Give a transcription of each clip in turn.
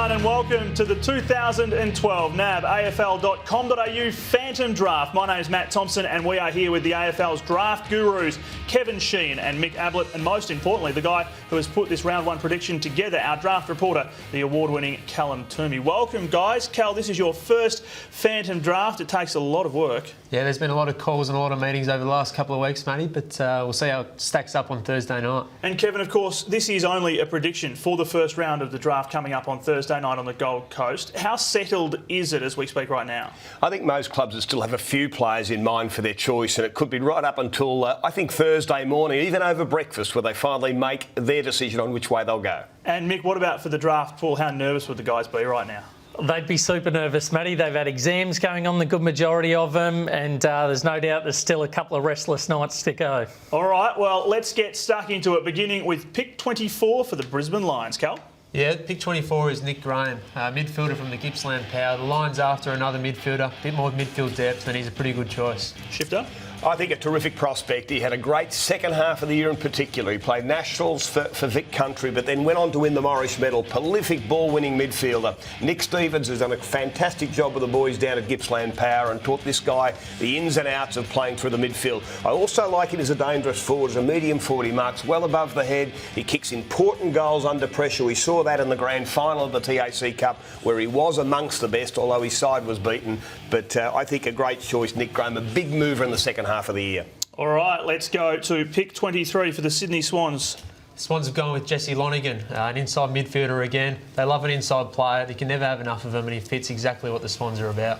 everyone, and welcome to the 2012 NABAFL.com.au Phantom Draft. My name is Matt Thompson, and we are here with the AFL's draft gurus, Kevin Sheehan and Mick Ablett, and most importantly, the guy who has put this round one prediction together, our draft reporter, the award-winning Callum Toomey. Welcome, guys. Cal, this is your first Phantom Draft. It takes a lot of work. Yeah, there's been a lot of calls and a lot of meetings over the last couple of weeks, Matty, but we'll see how it stacks up on Thursday night. And Kevin, of course, this is only a prediction for the first round of the draft coming up on Thursday night on the Gold Coast. How settled is it as we speak right now? I think most clubs will still have a few players in mind for their choice, and it could be right up until, I think, Thursday morning, even over breakfast, where they finally make their decision on which way they'll go. And Mick, what about for the draft pool? How nervous would the guys be right now? They'd be super nervous, Matty. They've had exams going on, the good majority of them, and there's no doubt there's still a couple of restless nights to go. All right, well, let's get stuck into it, beginning with pick 24 for the Brisbane Lions. Cal? Yeah, pick 24 is Nick Graham, midfielder from the Gippsland Power. The Lions after another midfielder, a bit more midfield depth, and he's a pretty good choice. Shifter? I think a terrific prospect. He had a great second half of the year in particular. He played nationals for Vic Country, but then went on to win the Morris Medal. Prolific ball-winning midfielder. Nick Stevens has done a fantastic job with the boys down at Gippsland Power and taught this guy the ins and outs of playing through the midfield. I also like him as a dangerous forward, as a medium forward. He marks well above the head. He kicks important goals under pressure. We saw that in the grand final of the TAC Cup, where he was amongst the best, although his side was beaten. But I think a great choice, Nick Graham, a big mover in the second half of the year. All right, let's go to pick 23 for the Sydney Swans. Swans have gone with Jesse Lonergan, an inside midfielder again. They love an inside player. They can never have enough of him, and he fits exactly what the Swans are about.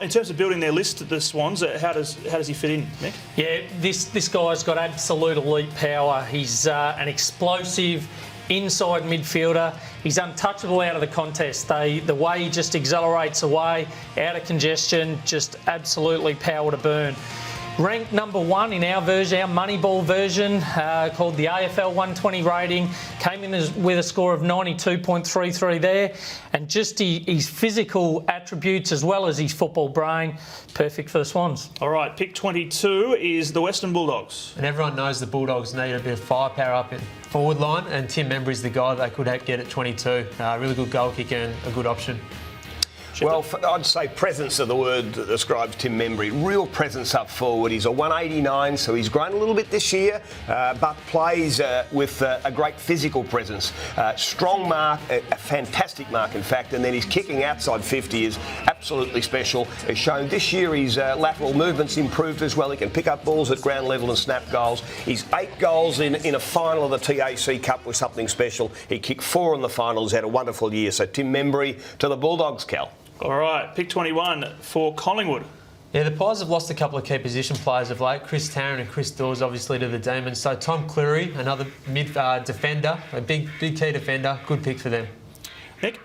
In terms of building their list, the Swans, how does he fit in, Nick? Yeah, this guy's got absolute elite power. He's an explosive inside midfielder. He's untouchable out of the contest. The way he just accelerates away, out of congestion, just absolutely power to burn. Ranked number one in our version, our Moneyball version, called the AFL 120 rating. Came in with a score of 92.33 there. And just his physical attributes as well as his football brain, perfect for the Swans. All right, pick 22 is the Western Bulldogs. And everyone knows the Bulldogs need a bit of firepower up in forward line, and Tim Membry's the guy they could get at 22. Really good goal kicker and a good option. Well, I'd say presence are the word that describes Tim Membry. Real presence up forward. He's a 189, so he's grown a little bit this year, but plays with a great physical presence. Strong mark, a fantastic mark, in fact, and then his kicking outside 50 is absolutely special. He's shown this year his lateral movements improved as well. He can pick up balls at ground level and snap goals. His 8 goals in a final of the TAC Cup was something special. He kicked 4 in the finals, had a wonderful year. So Tim Membry to the Bulldogs, Cal. All right, pick 21 for Collingwood. Yeah, the Pies have lost a couple of key position players of late. Chris Tarrant and Chris Dawes, obviously, to the Demons. So Tom Cleary, another mid defender, a big key defender. Good pick for them. Nick?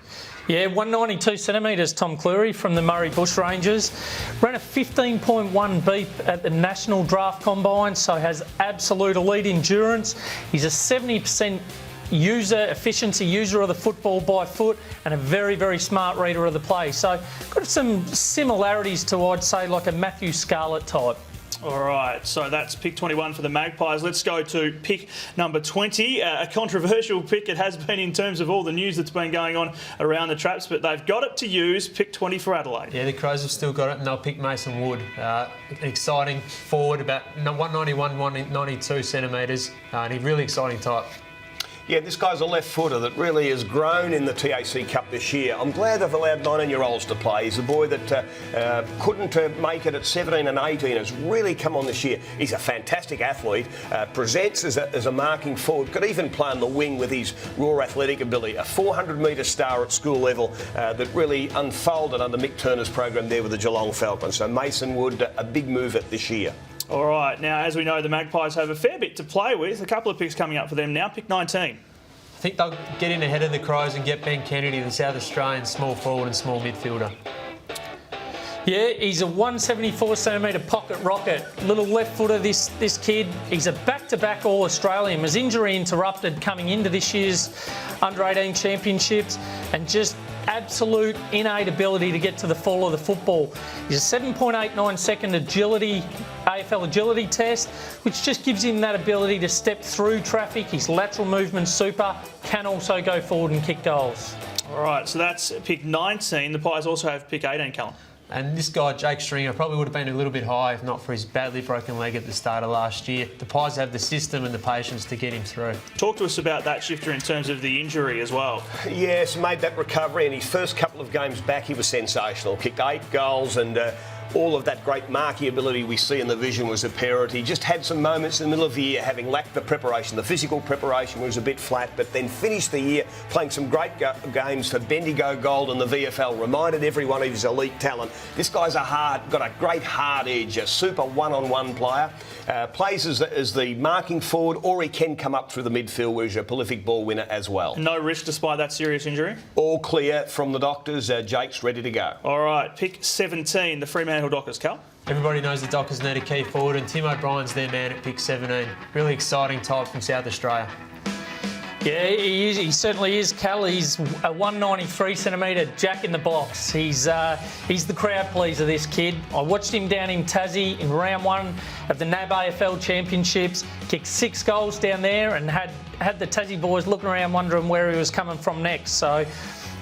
Yeah, 192 centimetres, Tom Cleary from the Murray Bushrangers. Ran a 15.1 beep at the National Draft Combine, so has absolute elite endurance. He's a 70% efficiency user of the football by foot, and a very, very smart reader of the play. So got some similarities to, I'd say, like a Matthew Scarlett type. All right, so that's pick 21 for the Magpies. Let's go to pick number 20. A controversial pick it has been in terms of all the news that's been going on around the traps, but they've got it to use. Pick 20 for Adelaide. Yeah, the Crows have still got it, and they'll pick Mason Wood. An exciting forward, about 191, 192 centimetres, and he's really exciting type. Yeah, this guy's a left footer that really has grown in the TAC Cup this year. I'm glad they've allowed 19-year-olds to play. He's a boy that couldn't make it at 17 and 18, has really come on this year. He's a fantastic athlete, presents as a marking forward, could even play on the wing with his raw athletic ability. A 400-metre star at school level that really unfolded under Mick Turner's program there with the Geelong Falcons. So Mason Wood, a big move at this year. All right, now as we know, the Magpies have a fair bit to play with. A couple of picks coming up for them now. Pick 19. I think they'll get in ahead of the Crows and get Ben Kennedy, the South Australian small forward and small midfielder. Yeah, he's a 174 centimetre pocket rocket. Little left footer, this kid. He's a back-to-back All-Australian. Was injury interrupted coming into this year's Under-18 Championships, and just absolute innate ability to get to the fall of the football. He's a 7.89 second agility, AFL agility test, which just gives him that ability to step through traffic. His lateral movement's super, can also go forward and kick goals. All right, so that's pick 19. The Pies also have pick 18, Callum. And this guy, Jake Stringer, probably would have been a little bit high if not for his badly broken leg at the start of last year. The Pies have the system and the patience to get him through. Talk to us about that, Shifter, in terms of the injury as well. Yes, made that recovery. In his first couple of games back, he was sensational. Kicked 8 goals and all of that great marking ability we see in the vision was apparent. He just had some moments in the middle of the year having lacked the preparation. The physical preparation was a bit flat, but then finished the year playing some great games for Bendigo Gold and the VFL. Reminded everyone of his elite talent. This guy's got a great hard edge, a super one-on-one player. Plays as the marking forward, or he can come up through the midfield where he's a prolific ball winner as well. No risk despite that serious injury? All clear from the doctors. Jake's ready to go. All right, pick 17, the Fremantle Dockers, Cal. Everybody knows the Dockers need a key forward, and Tim O'Brien's their man at pick 17. Really exciting type from South Australia. Yeah, he certainly is, Cal. He's a 193 centimetre jack in the box. He's the crowd pleaser, this kid. I watched him down in Tassie in round 1 of the NAB AFL Championships. Kicked 6 goals down there and had the Tassie boys looking around wondering where he was coming from next. So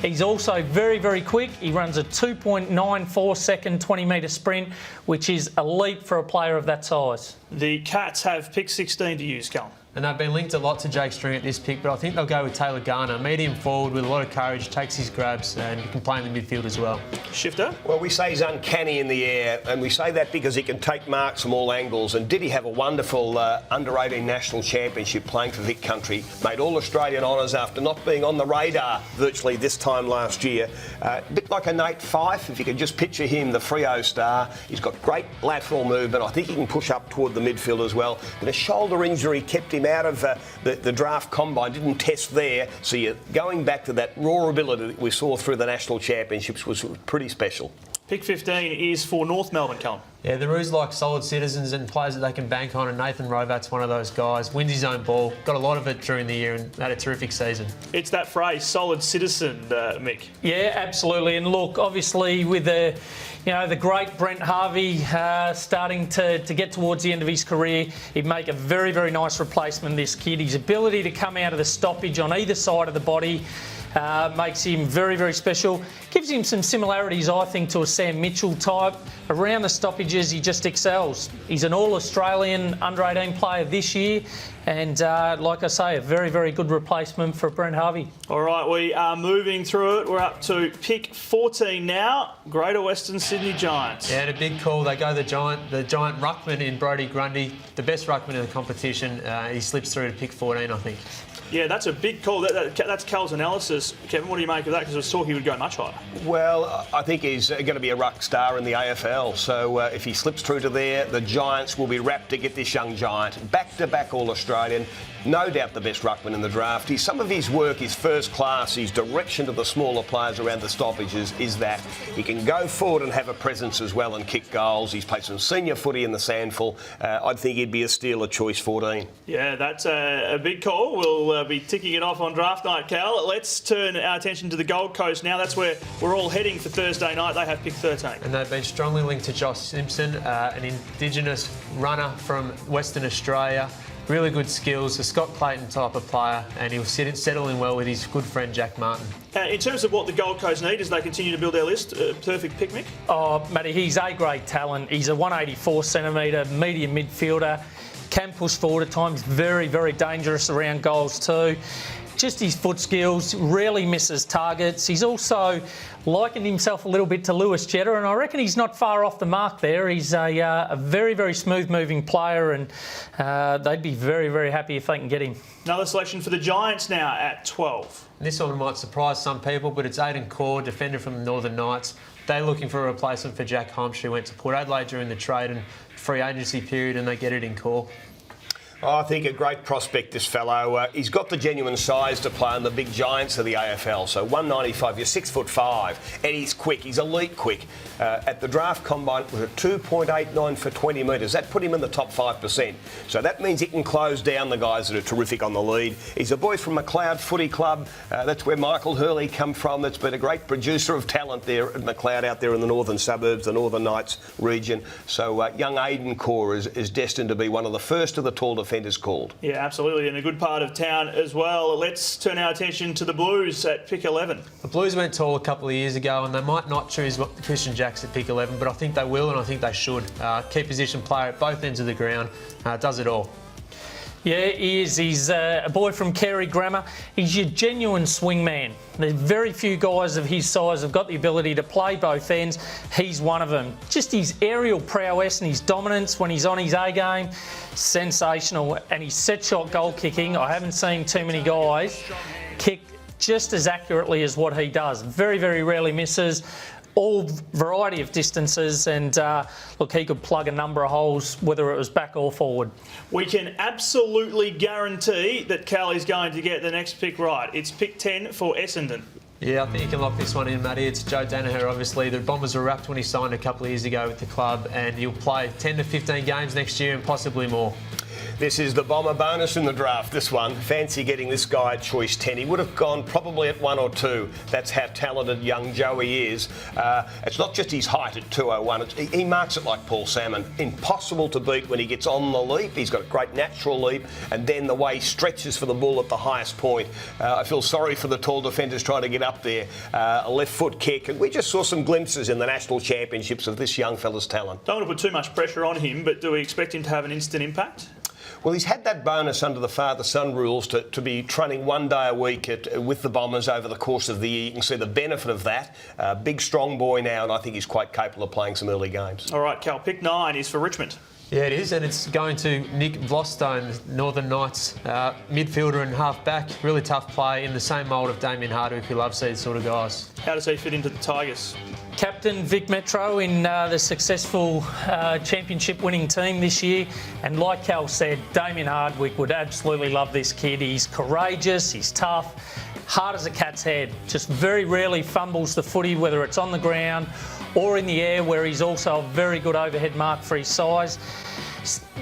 he's also very, very quick. He runs a 2.94 second 20-metre sprint, which is elite for a player of that size. The Cats have pick 16 to use, Cal. And they've been linked a lot to Jake Stringer at this pick, but I think they'll go with Taylor Garner. Medium forward with a lot of courage, takes his grabs, and can play in the midfield as well. Shifter? Well, we say he's uncanny in the air, and we say that because he can take marks from all angles. And did he have a wonderful under-18 national championship playing for Vic Country? Made all-Australian honours after not being on the radar virtually this time last year. A bit like a Nate Fyfe, if you could just picture him, the Freo star. He's got great lateral movement. I think he can push up toward the midfield as well. But a shoulder injury kept him out of the draft combine, didn't test there. So you're going back to that raw ability that we saw through the national championships was pretty special. Pick 15 is for North Melbourne, Callum. Yeah, the Roos like solid citizens and players that they can bank on, and Nathan Rovat's one of those guys. Wins his own ball, got a lot of it during the year and had a terrific season. It's that phrase, solid citizen, Mick. Yeah, absolutely. And look, obviously with the great Brent Harvey starting to get towards the end of his career, he'd make a very, very nice replacement, this kid. His ability to come out of the stoppage on either side of the body makes him very, very special. Gives him some similarities, I think, to a Sam Mitchell type. Around the stoppages, he just excels. He's an All-Australian under-18 player this year. And like I say, a very, very good replacement for Brent Harvey. All right, we are moving through it. We're up to pick 14 now, Greater Western Sydney Giants. Yeah, and a big call. They go the giant ruckman in Brodie Grundy, the best ruckman in the competition. He slips through to pick 14, I think. Yeah, that's a big call. That's Cal's analysis. Kevin, what do you make of that? Because I was thought he would go much higher. Well, I think he's going to be a ruck star in the AFL. So if he slips through to there, the Giants will be rapt to get this young giant. Back-to-back All-Australian. No doubt the best ruckman in the draft. Some of his work is first class. His direction to the smaller players around the stoppages is that. He can go forward and have a presence as well and kick goals. He's played some senior footy in the Sandful. I think he'd be a steal of choice 14. Yeah, that's a big call. We'll be ticking it off on draft night, Cal. Let's turn our attention to the Gold Coast now. That's where we're all heading for Thursday night. They have pick 13. And they've been strongly linked to Josh Simpson, an Indigenous runner from Western Australia. Really good skills, a Scott Clayton type of player, and he'll settle in well with his good friend Jack Martin. In terms of what the Gold Coast need as they continue to build their list, perfect pick, Mick? Oh, Matty, he's a great talent. He's a 184 centimetre medium midfielder. Can push forward at times, very, very dangerous around goals too. Just his foot skills, rarely misses targets. He's also likened himself a little bit to Lewis Jetta, and I reckon he's not far off the mark there. He's a very, very smooth-moving player, and they'd be very, very happy if they can get him. Another selection for the Giants now at 12. This one might surprise some people, but it's Aidan Corr, defender from the Northern Knights. They're looking for a replacement for Jack Humsh, who went to Port Adelaide during the trade and free agency period, and they get it in Corr. Oh, I think a great prospect, this fellow. He's got the genuine size to play in the big giants of the AFL. So 195, you're 6'5", and he's quick. He's elite quick. At the draft combine, with a 2.89 for 20 metres. That put him in the top 5%. So that means he can close down the guys that are terrific on the lead. He's a boy from McLeod Footy Club. That's where Michael Hurley come from. That's been a great producer of talent there at McLeod out there in the northern suburbs, the Northern Knights region. So young Aidan Corr is destined to be one of the first of the tall defenders defenders called. Yeah, absolutely, and a good part of town as well. Let's turn our attention to the Blues at pick 11. The Blues went tall a couple of years ago, and they might not choose Christian Jacks at pick 11, but I think they will, and I think they should. Key position player at both ends of the ground, does it all. Yeah, he is. He's a boy from Carey Grammar. He's your genuine swingman. There's very few guys of his size have got the ability to play both ends. He's one of them. Just his aerial prowess and his dominance when he's on his A game, sensational. And his set shot goal kicking, I haven't seen too many guys kick just as accurately as what he does. Very, very rarely misses. All variety of distances, and look, he could plug a number of holes, whether it was back or forward. We can absolutely guarantee that Callie's going to get the next pick right. It's pick 10 for Essendon. Yeah, I think you can lock this one in, Matty. It's Joe Danaher, obviously. The Bombers were wrapped when he signed a couple of years ago with the club, and he'll play 10 to 15 games next year and possibly more. This is the Bomber bonus in the draft, this one. Fancy getting this guy at choice 10. He would have gone probably at 1 or 2. That's how talented young Joey is. It's not just his height at 201. He marks it like Paul Salmon. Impossible to beat when he gets on the leap. He's got a great natural leap, and then the way he stretches for the ball at the highest point. I feel sorry for the tall defenders trying to get up there. A left foot kick, and we just saw some glimpses in the national championships of this young fella's talent. Don't want to put too much pressure on him, but do we expect him to have an instant impact? Well, he's had that bonus under the father-son rules to be training 1 day a week with the Bombers over the course of the year. You can see the benefit of that. Big, strong boy now, and I think he's quite capable of playing some early games. All right, Cal, pick 9 is for Richmond. Yeah, it is, and it's going to Nick Vlostone, Northern Knights, midfielder and half-back. Really tough play in the same mould of Damien Hardwick, who loves these sort of guys. How does he fit into the Tigers? Captain Vic Metro in the successful championship winning team this year, and like Cal said, Damien Hardwick would absolutely love this kid. He's courageous, he's tough, hard as a cat's head, just very rarely fumbles the footy, whether it's on the ground or in the air, where he's also a very good overhead mark for his size.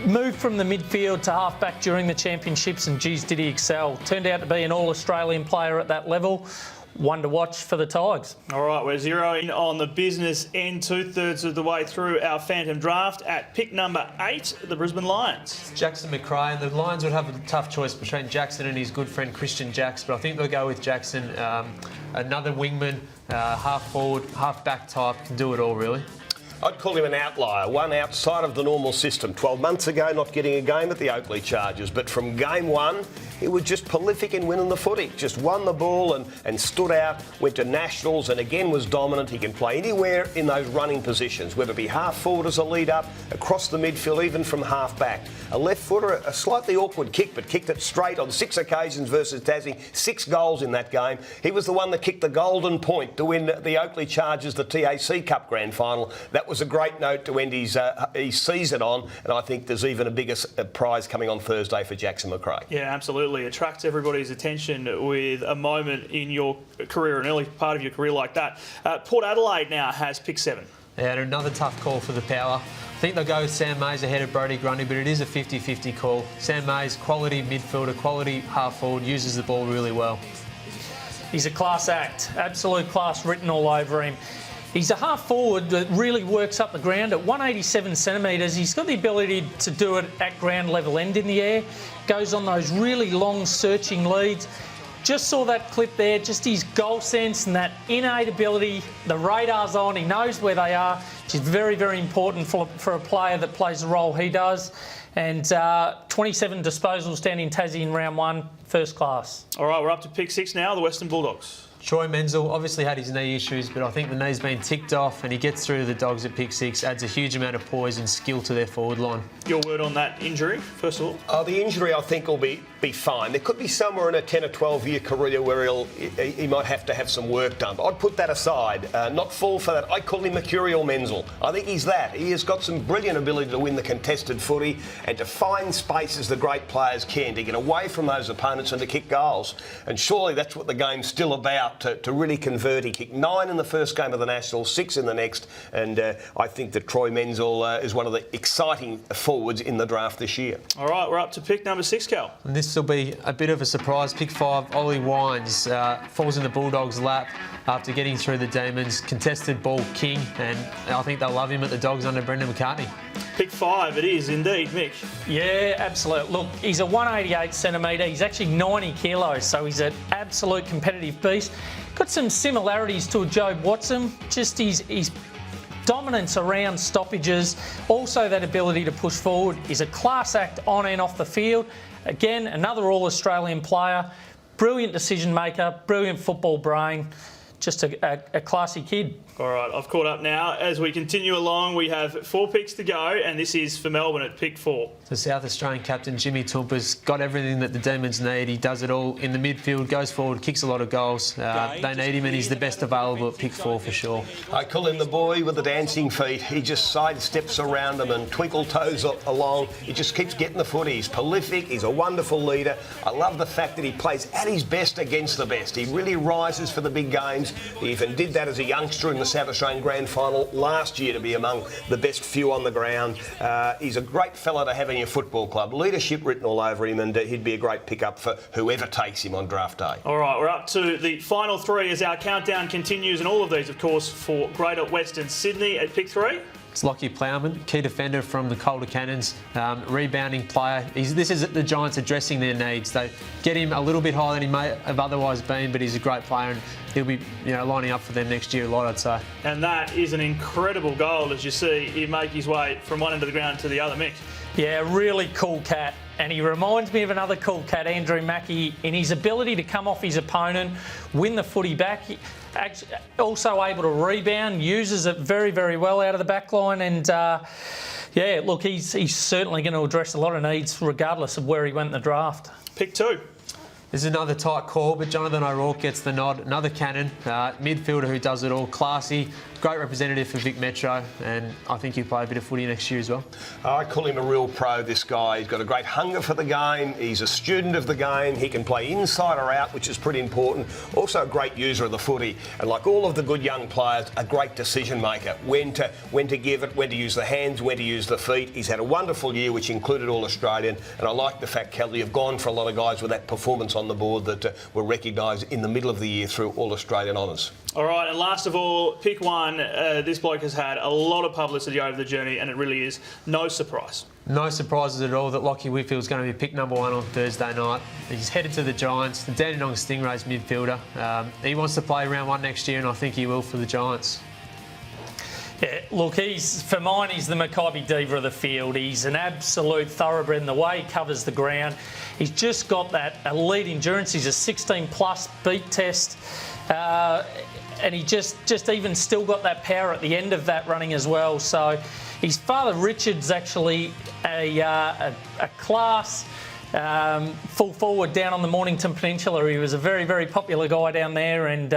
Moved from the midfield to halfback during the championships, and geez, did he excel. Turned out to be an all-Australian player at that level. One to watch for the Tigers. All right, we're zeroing on the business end, 2/3 of the way through our Phantom draft. At pick number 8, the Brisbane Lions. Jackson McRae, and the Lions would have a tough choice between Jackson and his good friend Christian Jacks, but I think they'll go with Jackson. Another wingman, half forward, half back type, can do it all really. I'd call him an outlier, one outside of the normal system. 12 months ago, not getting a game at the Oakley Chargers, but from game 1, he was just prolific in winning the footy. Just won the ball and stood out, went to nationals and again was dominant. He can play anywhere in those running positions, whether it be half forward as a lead up, across the midfield, even from half back. A left footer, a slightly awkward kick, but kicked it straight on 6 occasions versus Tassie. 6 goals in that game. He was the one that kicked the golden point to win the Oakley Chargers, the TAC Cup Grand Final. That was a great note to end his season on, and I think there's even a bigger prize coming on Thursday for Jackson McRae. Yeah, absolutely. Attracts everybody's attention with a moment in your career, an early part of your career like that. Port Adelaide now has pick 7. Yeah, and another tough call for the Power. I think they'll go with Sam Mayes ahead of Brodie Grundy, but it is a 50-50 call. Sam Mayes, quality midfielder, quality half forward, uses the ball really well. He's a class act, absolute class written all over him. He's a half forward that really works up the ground at 187 centimetres. He's got the ability to do it at ground level and in the air. Goes on those really long searching leads. Just saw that clip there, just his goal sense and that innate ability. The radar's on, he knows where they are, which is very, very important for a player that plays the role he does. And 27 disposals down in Tassie in round 1, first class. All right, we're up to pick 6 now, the Western Bulldogs. Troy Menzel obviously had his knee issues, but I think the knee's been ticked off and he gets through the Dogs at pick 6, adds a huge amount of poise and skill to their forward line. Your word on that injury, first of all? The injury, I think, will be fine. There could be somewhere in a 10 or 12-year career where he might have to have some work done. But I'd put that aside, not fall for that. I call him Mercurial Menzel. I think he's that. He has got some brilliant ability to win the contested footy and to find spaces the great players can, to get away from those opponents and to kick goals. And surely that's what the game's still about, to really convert. He kicked 9 in the first game of the Nationals, 6 in the next, and I think that Troy Menzel is one of the exciting forwards in the draft this year. All right, we're up to pick number 6, Cal. And this will be a bit of a surprise. Pick 5, Ollie Wines, falls in the Bulldogs' lap after getting through the Demons. Contested ball king, and I think they'll love him at the Dogs under Brendan McCartney. Pick 5 it is indeed, Mick. Yeah, absolutely. Look, he's a 188 centimetre. He's actually 90 kilos, so he's an absolute competitive beast. Got some similarities to Jobe Watson, just his dominance around stoppages, also that ability to push forward. He's a class act on and off the field. Again, another All-Australian player, brilliant decision maker, brilliant football brain, just a classy kid. All right, I've caught up now. As we continue along, we have 4 picks to go, and this is for Melbourne at pick 4. The South Australian captain, Jimmy Toomper's got everything that the Demons need. He does it all in the midfield, goes forward, kicks a lot of goals. They need him, and he's the best available at pick 4 for sure. I call him the boy with the dancing feet. He just sidesteps around them and twinkle toes along. He just keeps getting the footy. He's prolific. He's a wonderful leader. I love the fact that he plays at his best against the best. He really rises for the big games. He even did that as a youngster in the South Australian Grand Final last year to be among the best few on the ground. He's a great fella to have in your football club. Leadership written all over him, and he'd be a great pickup for whoever takes him on draft day. All right, we're up to the final 3 as our countdown continues, and all of these, of course, for Greater Western Sydney at pick 3. It's Lockie Plowman, key defender from the Calder Cannons, rebounding player. This is the Giants addressing their needs. They get him a little bit higher than he may have otherwise been, but he's a great player and he'll be lining up for them next year a lot, I'd say. And that is an incredible goal, as you see him make his way from one end of the ground to the other, Mick. Yeah, really cool cat. And he reminds me of another cool cat, Andrew Mackie, in his ability to come off his opponent, win the footy back. Also able to rebound, uses it very, very well out of the back line. And, yeah, look, he's certainly going to address a lot of needs regardless of where he went in the draft. Pick 2. This is another tight call, but Jonathan O'Rourke gets the nod. Another cannon, midfielder who does it all. Classy, great representative for Vic Metro, and I think he'll play a bit of footy next year as well. I call him a real pro, this guy. He's got a great hunger for the game. He's a student of the game. He can play inside or out, which is pretty important. Also a great user of the footy. And like all of the good young players, a great decision maker. When to give it, when to use the hands, when to use the feet. He's had a wonderful year, which included All-Australian. And I like the fact, Kelly, you've gone for a lot of guys with that performance on the board that were recognised in the middle of the year through All-Australian honours. All right, and last of all, pick 1. This bloke has had a lot of publicity over the journey, and it really is no surprise. No surprises at all that Lockie Whitfield's going to be pick number 1 on Thursday night. He's headed to the Giants, the Dandenong Stingrays midfielder. He wants to play round 1 next year, and I think he will for the Giants. Yeah, look, for mine, he's the Maccabi diva of the field. He's an absolute thoroughbred in the way he covers the ground. He's just got that elite endurance. He's a 16-plus beat test. And he just even still got that power at the end of that running as well. So his father Richard's actually a class full forward down on the Mornington Peninsula. He was a very, very popular guy down there, and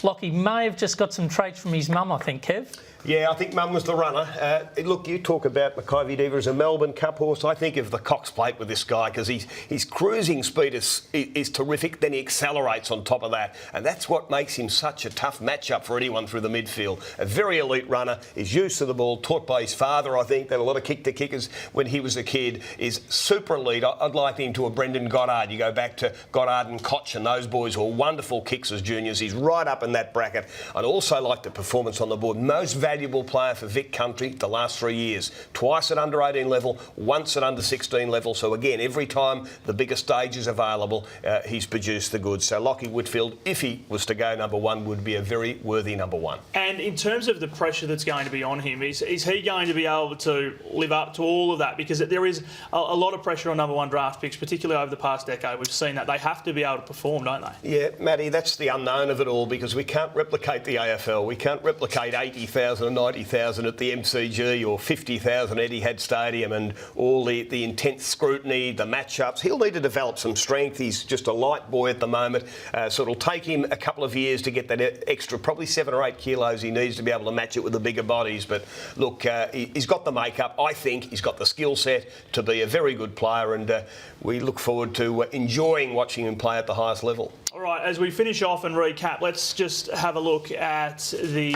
Lockie may have just got some traits from his mum, I think, Kev. Yeah, I think Mum was the runner. Look, you talk about Maccabi Diva as a Melbourne Cup horse. I think of the Cox Plate with this guy because his cruising speed is terrific. Then he accelerates on top of that. And that's what makes him such a tough matchup for anyone through the midfield. A very elite runner. His use of the ball, taught by his father, I think, that a lot of kick-to-kickers when he was a kid, is super elite. I'd like him to a Brendan Goddard. You go back to Goddard and Koch, and those boys were wonderful kicks as juniors. He's right up in that bracket. I'd also like the performance on the board. Most valuable player for Vic Country the last 3 years. Twice at under 18 level, once at under 16 level. So again, every time the bigger stage is available, he's produced the goods. So Lockie Whitfield, if he was to go number 1, would be a very worthy number 1. And in terms of the pressure that's going to be on him, is he going to be able to live up to all of that? Because there is a lot of pressure on number 1 draft picks, particularly over the past decade. We've seen that. They have to be able to perform, don't they? Yeah, Matty, that's the unknown of it all because we can't replicate the AFL. We can't replicate 80,000 and 90,000 at the MCG or 50,000 at Etihad Stadium and all the intense scrutiny, the matchups. He'll need to develop some strength. He's just a light boy at the moment. So it'll take him a couple of years to get that extra, probably 7 or 8 kilos he needs to be able to match it with the bigger bodies. But look, he's got the makeup. I think he's got the skill set to be a very good player, and we look forward to enjoying watching him play at the highest level. All right, as we finish off and recap, let's just have a look at the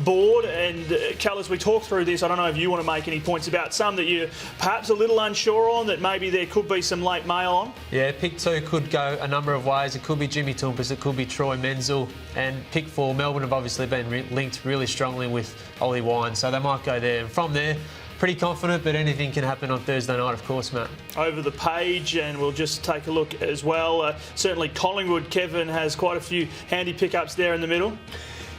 board. And Cal, as we talk through this, I don't know if you want to make any points about some that you're perhaps a little unsure on, that maybe there could be some late mail on. Yeah, pick 2 could go a number of ways. It could be Jimmy Toompas, it could be Troy Menzel, and pick 4, Melbourne have obviously been linked really strongly with Ollie Wine, so they might go there. And from there, pretty confident, but anything can happen on Thursday night, of course, Matt. Over the page, and we'll just take a look as well. Certainly Collingwood, Kevin, has quite a few handy pickups there in the middle.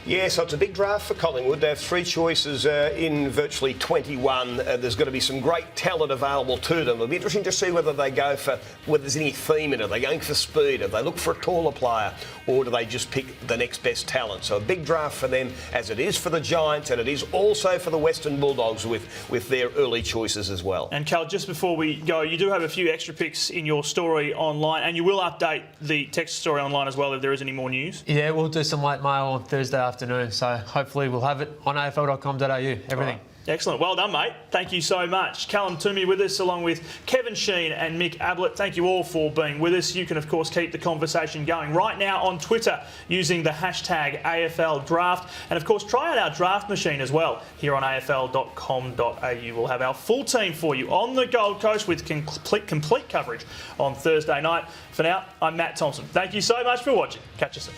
Yeah, so it's a big draft for Collingwood. They have 3 choices in virtually 21. There's going to be some great talent available to them. It'll be interesting to see whether they go for, whether there's any theme in it. Are they going for speed? Are they look for a taller player? Or do they just pick the next best talent? So a big draft for them, as it is for the Giants, and it is also for the Western Bulldogs with their early choices as well. And Cal, just before we go, you do have a few extra picks in your story online, and you will update the text story online as well if there is any more news. Yeah, we'll do some late mail on Thursday afternoon, so hopefully we'll have it on afl.com.au, everything. Right. Excellent. Well done, mate. Thank you so much. Callum Toomey with us, along with Kevin Sheen and Mick Ablett. Thank you all for being with us. You can, of course, keep the conversation going right now on Twitter using the hashtag AFL Draft. And, of course, try out our draft machine as well here on afl.com.au. We'll have our full team for you on the Gold Coast with complete coverage on Thursday night. For now, I'm Matt Thompson. Thank you so much for watching. Catch you soon.